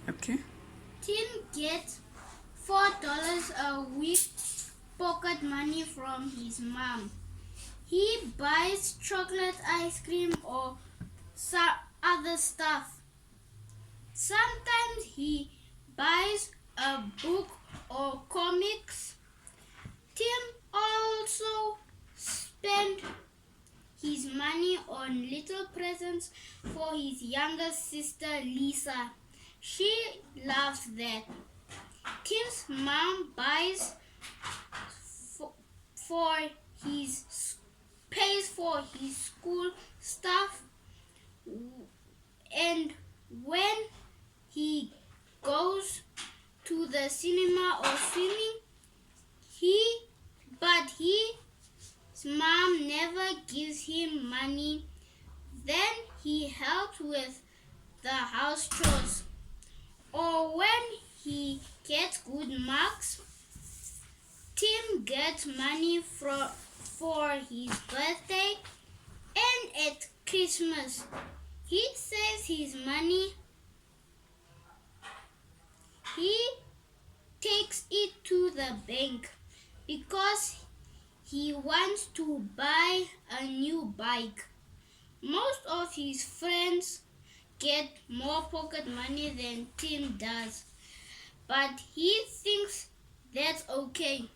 Okay. Tim gets $4 a week pocket money from his mom. He buys chocolate ice cream or some other stuff. Sometimes he buys a book or comics. Tim also spends his money on little presents for his younger sister Lisa. She loves that. Tim's mom buys for his pays for his school stuff, and when he goes to the cinema or swimming, his mom never gives him money. Then he helps with the house chores. Or when he gets good marks, Tim gets money for his birthday and at Christmas. He saves his money. He takes it to the bank because he wants to buy a new bike. Most of his friends get more pocket money than Tim does, but he thinks that's okay.